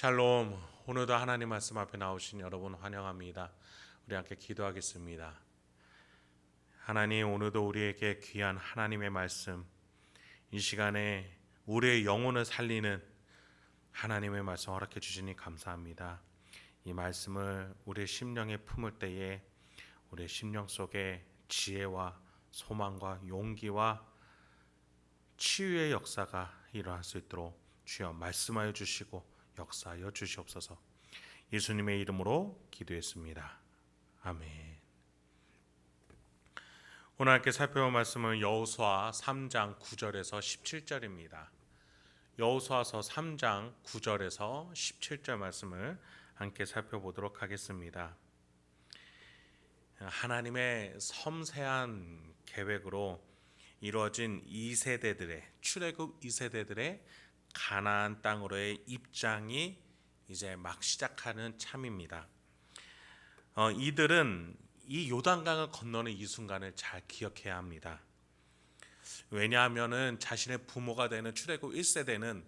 샬롬. 오늘도 하나님 말씀 앞에 나오신 여러분 환영합니다. 우리 함께 기도하겠습니다. 하나님, 오늘도 우리에게 귀한 하나님의 말씀, 이 시간에 우리의 영혼을 살리는 하나님의 말씀 허락해 주시니 감사합니다. 이 말씀을 우리의 심령에 품을 때에 우리의 심령 속에 지혜와 소망과 용기와 치유의 역사가 일어날 수 있도록 주여 말씀하여 주시고 역사하여 주시옵소서. 예수님의 이름으로 기도했습니다. 아멘. 오늘 함께 살펴볼 말씀은 여호수아 3장 9절에서 17절입니다. 여호수아서 3장 9절에서 17절 말씀을 함께 살펴보도록 하겠습니다. 하나님의 섬세한 계획으로 이루어진 2세대들의 출애굽 2세대들의 가나안 땅으로의 입장이 이제 막 시작하는 참입니다. 이들은 이 요단강을 건너는 이 순간을 잘 기억해야 합니다. 왜냐하면은 자신의 부모가 되는 출애굽 1세대는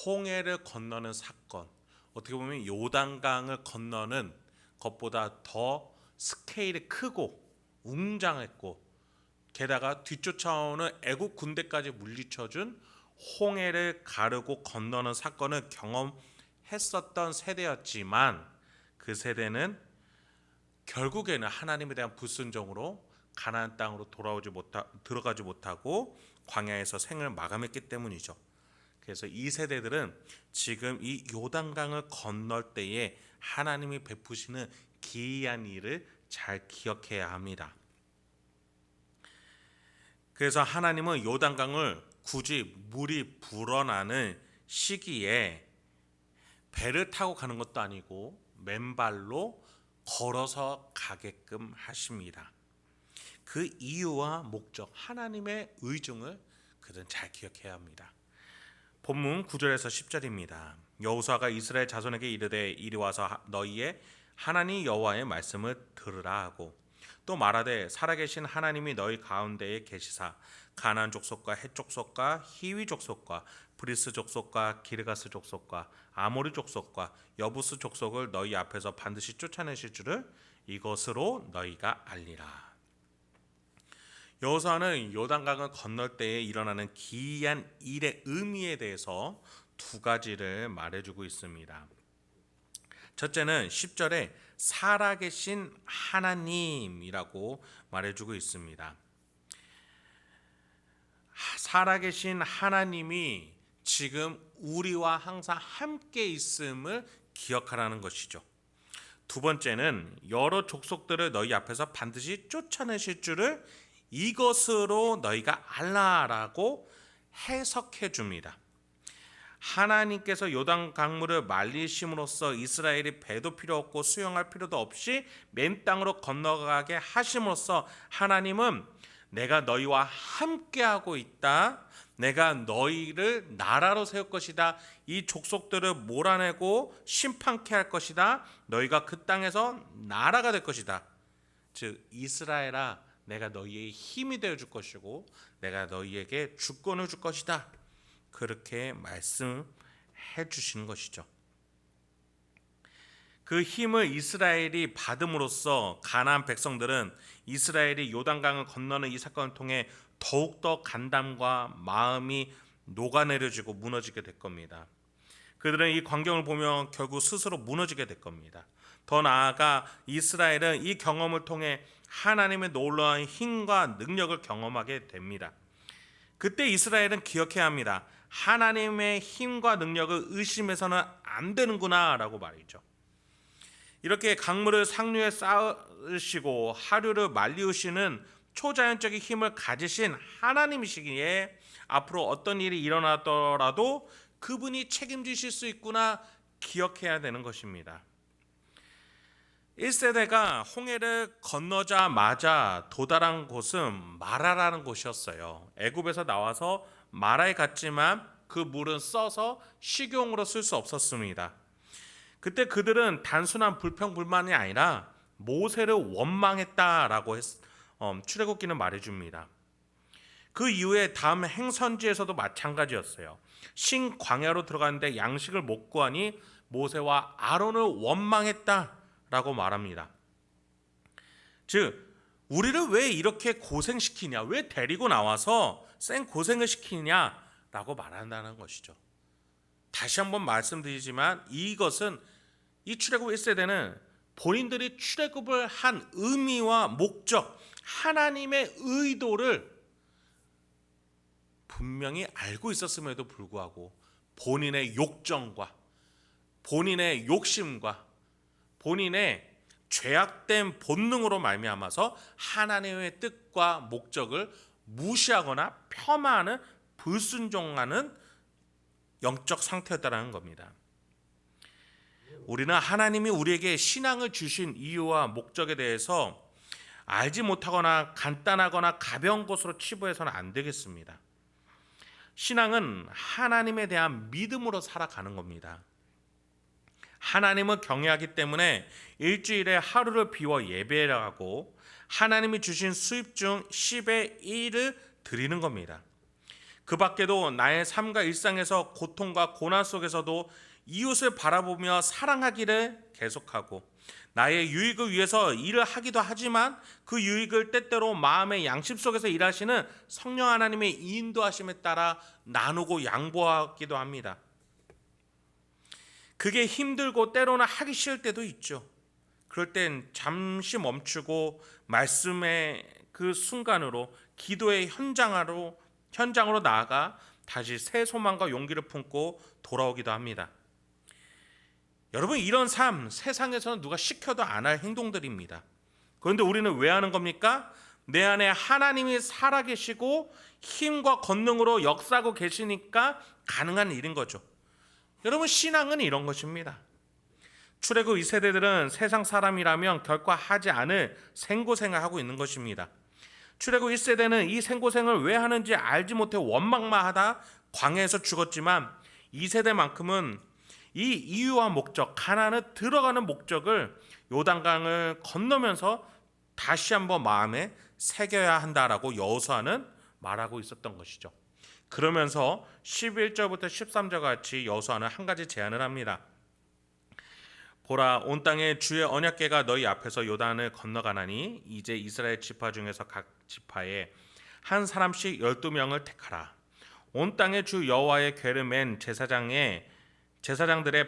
홍해를 건너는 사건, 어떻게 보면 요단강을 건너는 것보다 더 스케일이 크고 웅장했고, 게다가 뒤쫓아오는 애국 군대까지 물리쳐준 홍해를 가르고 건너는 사건을 경험했었던 세대였지만, 그 세대는 결국에는 하나님에 대한 불순종으로 가나안 땅으로 들어가지 못하고 광야에서 생을 마감했기 때문이죠. 그래서 이 세대들은 지금 이 요단강을 건널 때에 하나님이 베푸시는 기이한 일을 잘 기억해야 합니다. 그래서 하나님은 요단강을 굳이 물이 불어나는 시기에 배를 타고 가는 것도 아니고 맨발로 걸어서 가게끔 하십니다. 그 이유와 목적, 하나님의 의중을 그들은 잘 기억해야 합니다. 본문 9절에서 10절입니다. 여호수아가 이스라엘 자손에게 이르되 이리 와서 너희의 하나님 여호와의 말씀을 들으라 하고, 또 말하되 살아계신 하나님이 너희 가운데에 계시사 가나안 족속과 헷 족속과 히위 족속과 브리스 족속과 기르가스 족속과 아모리 족속과 여부스 족속을 너희 앞에서 반드시 쫓아내실 줄을 이것으로 너희가 알리라. 여호수아는 요단강을 건널 때에 일어나는 기이한 일의 의미에 대해서 두 가지를 말해주고 있습니다. 첫째는 10절에 살아계신 하나님이라고 말해주고 있습니다. 살아계신 하나님이 지금 우리와 항상 함께 있음을 기억하라는 것이죠. 두 번째는 여러 족속들을 너희 앞에서 반드시 쫓아내실 줄을 이것으로 너희가 알라라고 해석해 줍니다. 하나님께서 요단 강물을 말리심으로써 이스라엘이 배도 필요 없고 수영할 필요도 없이 맨 땅으로 건너가게 하심으로써 하나님은 내가 너희와 함께하고 있다, 내가 너희를 나라로 세울 것이다, 이 족속들을 몰아내고 심판케 할 것이다, 너희가 그 땅에서 나라가 될 것이다, 즉 이스라엘아 내가 너희의 힘이 되어줄 것이고 내가 너희에게 주권을 줄 것이다, 그렇게 말씀해 주시는 것이죠. 그 힘을 이스라엘이 받음으로써 가나안 백성들은 이스라엘이 요단강을 건너는 이 사건을 통해 더욱더 간담과 마음이 녹아내려지고 무너지게 될 겁니다. 그들은 이 광경을 보면 결국 스스로 무너지게 될 겁니다. 더 나아가 이스라엘은 이 경험을 통해 하나님의 놀라운 힘과 능력을 경험하게 됩니다. 그때 이스라엘은 기억해야 합니다. 하나님의 힘과 능력을 의심해서는 안 되는구나 라고 말이죠. 이렇게 강물을 상류에 쌓으시고 하류를 말리우시는 초자연적인 힘을 가지신 하나님이시기에 앞으로 어떤 일이 일어나더라도 그분이 책임지실 수 있구나 기억해야 되는 것입니다. 1세대가 홍해를 건너자마자 도달한 곳은 마라라는 곳이었어요. 애굽에서 나와서 마라에 갔지만 그 물은 써서 식용으로 쓸 수 없었습니다. 그때 그들은 단순한 불평불만이 아니라 모세를 원망했다라고 출애굽기는 말해줍니다. 그 이후에 다음 행선지에서도 마찬가지였어요. 신 광야로 들어가는데 양식을 못 구하니 모세와 아론을 원망했다라고 말합니다. 즉 우리를 왜 이렇게 고생시키냐, 왜 데리고 나와서 생 고생을 시키냐라고 말한다는 것이죠. 다시 한번 말씀드리지만 이것은 이 출애굽 1세대는 본인들이 출애굽을 한 의미와 목적, 하나님의 의도를 분명히 알고 있었음에도 불구하고 본인의 욕정과 본인의 욕심과 본인의 죄악된 본능으로 말미암아서 하나님의 뜻과 목적을 무시하거나 폄하하는 불순종하는 영적 상태였다는 겁니다. 우리는 하나님이 우리에게 신앙을 주신 이유와 목적에 대해서 알지 못하거나 간단하거나 가벼운 것으로 치부해서는 안 되겠습니다. 신앙은 하나님에 대한 믿음으로 살아가는 겁니다. 하나님을 경외하기 때문에 일주일에 하루를 비워 예배를 하고 하나님이 주신 수입 중 10의 1을 드리는 겁니다. 그 밖에도 나의 삶과 일상에서 고통과 고난 속에서도 이웃을 바라보며 사랑하기를 계속하고 나의 유익을 위해서 일을 하기도 하지만 그 유익을 때때로 마음의 양심 속에서 일하시는 성령 하나님의 인도하심에 따라 나누고 양보하기도 합니다. 그게 힘들고 때로는 하기 싫을 때도 있죠. 그럴 땐 잠시 멈추고 말씀의 그 순간으로 기도의 현장으로 나아가 다시 새 소망과 용기를 품고 돌아오기도 합니다. 여러분, 이런 삶 세상에서는 누가 시켜도 안 할 행동들입니다. 그런데 우리는 왜 하는 겁니까? 내 안에 하나님이 살아계시고 힘과 권능으로 역사하고 계시니까 가능한 일인 거죠. 여러분, 신앙은 이런 것입니다. 출애굽 2세대들은 세상 사람이라면 결코 하지 않을 생고생을 하고 있는 것입니다. 출애굽 1세대는 이 생고생을 왜 하는지 알지 못해 원망만 하다 광야에서 죽었지만 2세대만큼은 이 이유와 목적, 가나안에 들어가는 목적을 요단강을 건너면서 다시 한번 마음에 새겨야 한다라고 여호수아는 말하고 있었던 것이죠. 그러면서 11절부터 13절 같이 여호수아는 한 가지 제안을 합니다. 보라, 온 땅에 주의 언약궤가 너희 앞에서 요단을 건너가나니 이제 이스라엘 지파 중에서 각 지파에 한 사람씩 12명을 택하라. 온 땅에 주 여호와의 궤를 맨 제사장들의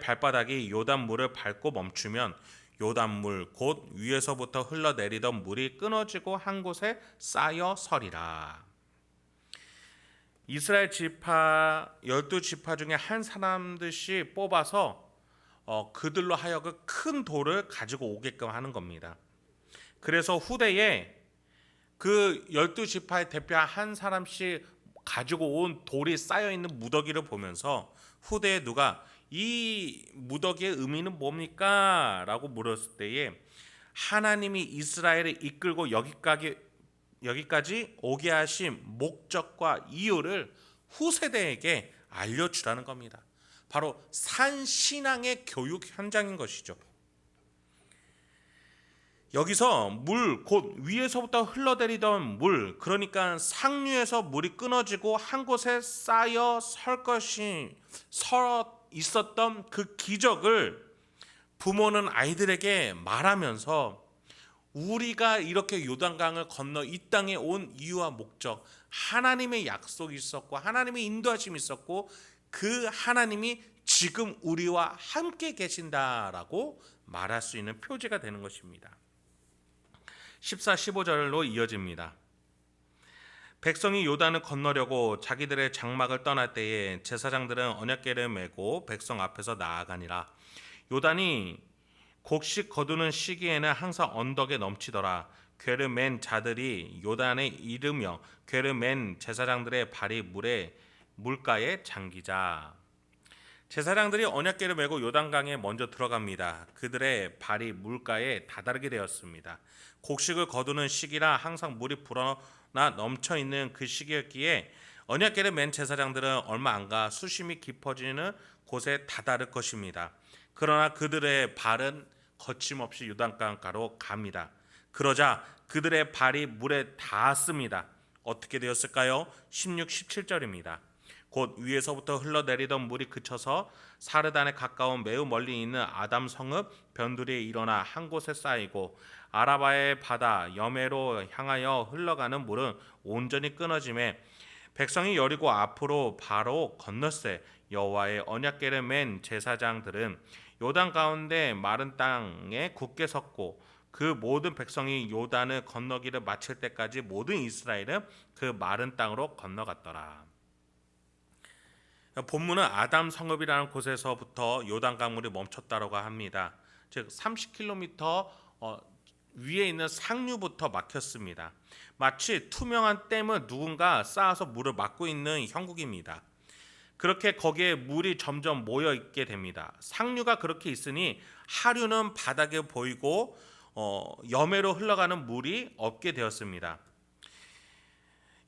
발바닥이 요단물을 밟고 멈추면 요단물 곧 위에서부터 흘러내리던 물이 끊어지고 한 곳에 쌓여 서리라. 이스라엘 지파 12지파 중에 한 사람들씩 뽑아서 그들로 하여금 큰 돌을 가지고 오게끔 하는 겁니다. 그래서 후대에 그 12지파의 대표 한 사람씩 가지고 온 돌이 쌓여있는 무더기를 보면서 후대에 누가 이 무더기의 의미는 뭡니까? 라고 물었을 때에 하나님이 이스라엘을 이끌고 여기까지 오게 하신 목적과 이유를 후세대에게 알려주라는 겁니다. 바로 산신앙의 교육 현장인 것이죠. 여기서 물, 곧 위에서부터 흘러내리던 물, 그러니까 상류에서 물이 끊어지고 한 곳에 쌓여 서 있었던 그 기적을 부모는 아이들에게 말하면서 우리가 이렇게 요단강을 건너 이 땅에 온 이유와 목적, 하나님의 약속이 있었고 하나님의 인도하심이 있었고 그 하나님이 지금 우리와 함께 계신다라고 말할 수 있는 표지가 되는 것입니다. 14, 15절로 이어집니다. 백성이 요단을 건너려고 자기들의 장막을 떠날 때에 제사장들은 언약궤를 메고 백성 앞에서 나아가니라. 요단이 곡식 거두는 시기에는 항상 언덕에 넘치더라. 궤를 맨 자들이 요단에 이르며 궤를 맨 제사장들의 발이 물가에 잠기자. 제사장들이 언약궤를 메고 요단강에 먼저 들어갑니다. 그들의 발이 물가에 다다르게 되었습니다. 곡식을 거두는 시기라 항상 물이 불어나 넘쳐 있는 그 시기였기에 언약궤를 맨 제사장들은 얼마 안 가 수심이 깊어지는 곳에 다다를 것입니다. 그러나 그들의 발은 거침없이 요단강가로 갑니다. 그러자 그들의 발이 물에 닿았습니다. 어떻게 되었을까요? 16, 17절입니다. 곧 위에서부터 흘러내리던 물이 그쳐서 사르단에 가까운 매우 멀리 있는 아담 성읍 변두리에 일어나 한 곳에 쌓이고 아라바의 바다 여매로 향하여 흘러가는 물은 온전히 끊어지매 백성이 여리고 앞으로 바로 건넜세. 여호와의 언약궤를 맨 제사장들은 요단 가운데 마른 땅에 굳게 섰고 그 모든 백성이 요단을 건너기를 마칠 때까지 모든 이스라엘은 그 마른 땅으로 건너갔더라. 본문은 아담 성읍이라는 곳에서부터 요단 강물이 멈췄다라고 합니다. 즉 30km 위에 있는 상류부터 막혔습니다. 마치 투명한 댐을 누군가 쌓아서 물을 막고 있는 형국입니다. 그렇게 거기에 물이 점점 모여 있게 됩니다. 상류가 그렇게 있으니 하류는 바닥에 보이고 여매로 흘러가는 물이 없게 되었습니다.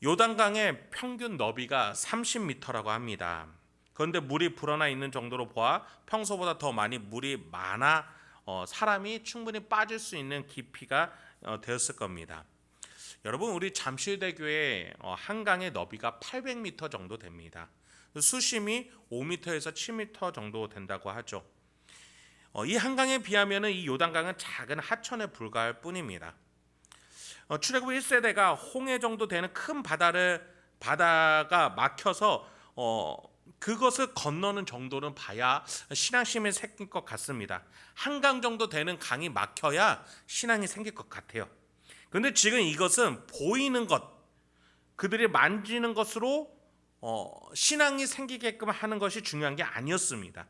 요단강의 평균 너비가 30m라고 합니다. 그런데 물이 불어나 있는 정도로 보아 평소보다 더 많이 물이 많아 사람이 충분히 빠질 수 있는 깊이가 되었을 겁니다. 여러분, 우리 잠실대교의 한강의 너비가 800m 정도 됩니다. 수심이 5m에서 7m 정도 된다고 하죠. 이 한강에 비하면 이 요단강은 작은 하천에 불과할 뿐입니다. 출애굽 1세대가 홍해 정도 되는 큰 바다가 막혀서 그것을 건너는 정도는 봐야 신앙심이 생길 것 같습니다. 한강 정도 되는 강이 막혀야 신앙이 생길 것 같아요. 그런데 지금 이것은 보이는 것, 그들이 만지는 것으로 신앙이 생기게끔 하는 것이 중요한 게 아니었습니다.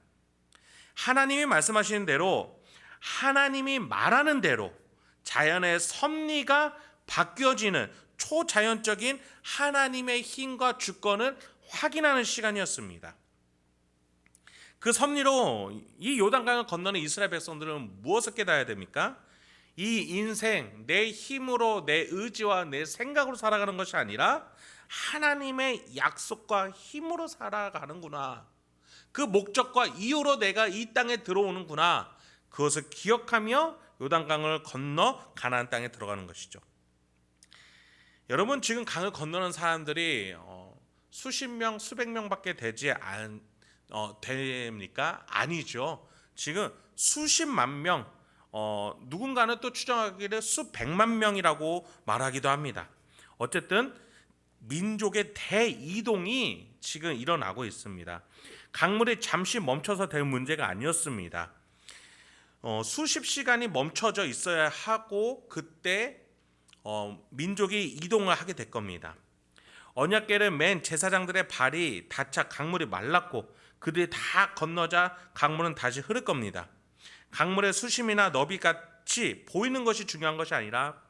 하나님이 말씀하시는 대로, 하나님이 말하는 대로 자연의 섭리가 바뀌어지는 초자연적인 하나님의 힘과 주권을 확인하는 시간이었습니다. 그 섭리로 이 요단강을 건너는 이스라엘 백성들은 무엇을 깨달아야 됩니까? 이 인생 내 힘으로, 내 의지와 내 생각으로 살아가는 것이 아니라 하나님의 약속과 힘으로 살아가는구나. 그 목적과 이유로 내가 이 땅에 들어오는구나. 그것을 기억하며 요단강을 건너 가나안 땅에 들어가는 것이죠. 여러분, 지금 강을 건너는 사람들이 수십 명, 수백 명밖에 되지 됩니까? 아니죠. 지금 수십만 명, 누군가는 또 추정하기를 수백만 명이라고 말하기도 합니다. 어쨌든 민족의 대이동이 지금 일어나고 있습니다. 강물이 잠시 멈춰서 될 문제가 아니었습니다. 수십 시간이 멈춰져 있어야 하고 그때 민족이 이동을 하게 될 겁니다. 언약궤를 맨 제사장들의 발이 닿자 강물이 말랐고 그들이 다 건너자 강물은 다시 흐를 겁니다. 강물의 수심이나 너비같이 보이는 것이 중요한 것이 아니라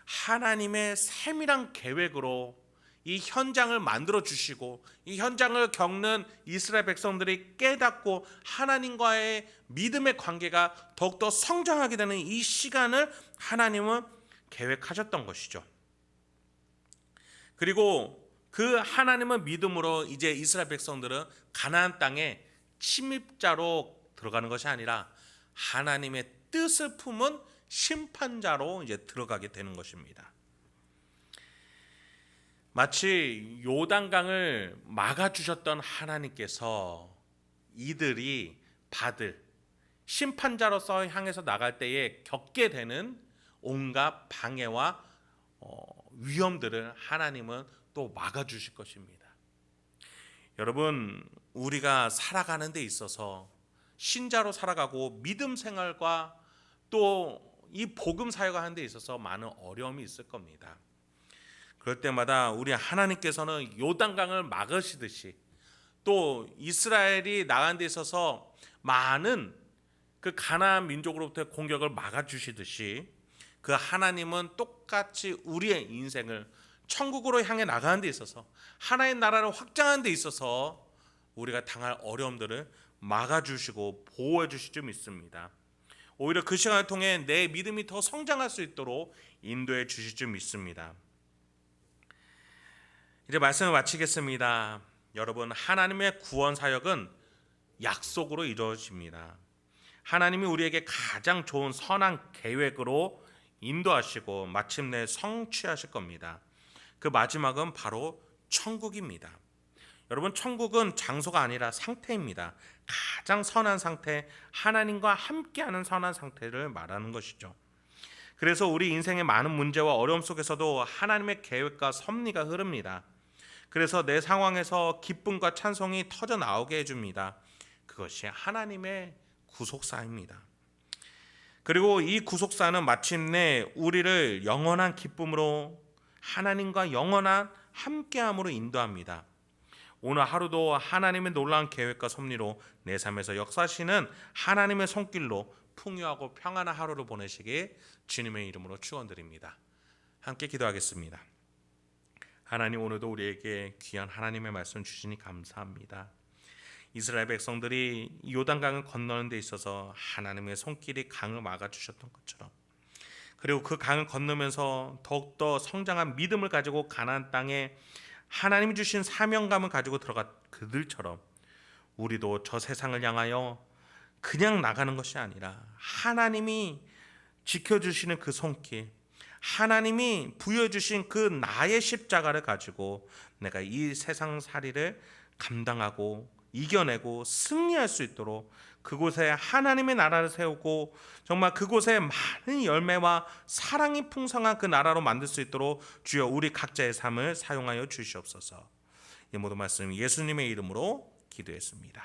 하나님의 세밀한 계획으로 이 현장을 만들어 주시고 이 현장을 겪는 이스라엘 백성들이 깨닫고 하나님과의 믿음의 관계가 더욱더 성장하게 되는 이 시간을 하나님은 계획하셨던 것이죠. 그리고 그 하나님의 믿음으로 이제 이스라엘 백성들은 가나안 땅에 침입자로 들어가는 것이 아니라 하나님의 뜻을 품은 심판자로 이제 들어가게 되는 것입니다. 마치 요단강을 막아주셨던 하나님께서 이들이 받을 심판자로서 향해서 나갈 때에 겪게 되는 온갖 방해와 위험들을 하나님은 또 막아주실 것입니다. 여러분, 우리가 살아가는 데 있어서 신자로 살아가고 믿음 생활과 또 이 복음 사역을 하는 데 있어서 많은 어려움이 있을 겁니다. 그럴 때마다 우리 하나님께서는 요단강을 막으시듯이 또 이스라엘이 나간 데 있어서 많은 그 가나안 민족으로부터 공격을 막아주시듯이 그 하나님은 똑같이 우리의 인생을 천국으로 향해 나가는 데 있어서 하나의 나라를 확장하는 데 있어서 우리가 당할 어려움들을 막아주시고 보호해 주실 줄 믿습니다. 오히려 그 시간을 통해 내 믿음이 더 성장할 수 있도록 인도해 주실 줄 믿습니다. 이제 말씀을 마치겠습니다. 여러분, 하나님의 구원 사역은 약속으로 이루어집니다. 하나님이 우리에게 가장 좋은 선한 계획으로 인도하시고 마침내 성취하실 겁니다. 그 마지막은 바로 천국입니다. 여러분, 천국은 장소가 아니라 상태입니다. 가장 선한 상태, 하나님과 함께하는 선한 상태를 말하는 것이죠. 그래서 우리 인생의 많은 문제와 어려움 속에서도 하나님의 계획과 섭리가 흐릅니다. 그래서 내 상황에서 기쁨과 찬송이 터져 나오게 해줍니다. 그것이 하나님의 구속사입니다. 그리고 이 구속사는 마침내 우리를 영원한 기쁨으로, 하나님과 영원한 함께함으로 인도합니다. 오늘 하루도 하나님의 놀라운 계획과 섭리로 내 삶에서 역사하시는 하나님의 손길로 풍요하고 평안한 하루를 보내시길 주님의 이름으로 축원드립니다. 함께 기도하겠습니다. 하나님, 오늘도 우리에게 귀한 하나님의 말씀 주시니 감사합니다. 이스라엘 백성들이 요단강을 건너는 데 있어서 하나님의 손길이 강을 막아주셨던 것처럼, 그리고 그 강을 건너면서 더욱더 성장한 믿음을 가지고 가나안 땅에 하나님이 주신 사명감을 가지고 들어간 그들처럼 우리도 저 세상을 향하여 그냥 나가는 것이 아니라 하나님이 지켜주시는 그 손길, 하나님이 부여주신 그 나의 십자가를 가지고 내가 이 세상살이를 감당하고 이겨내고 승리할 수 있도록 그곳에 하나님의 나라를 세우고 정말 그곳에 많은 열매와 사랑이 풍성한 그 나라로 만들 수 있도록 주여 우리 각자의 삶을 사용하여 주시옵소서. 이 모든 말씀 예수님의 이름으로 기도했습니다.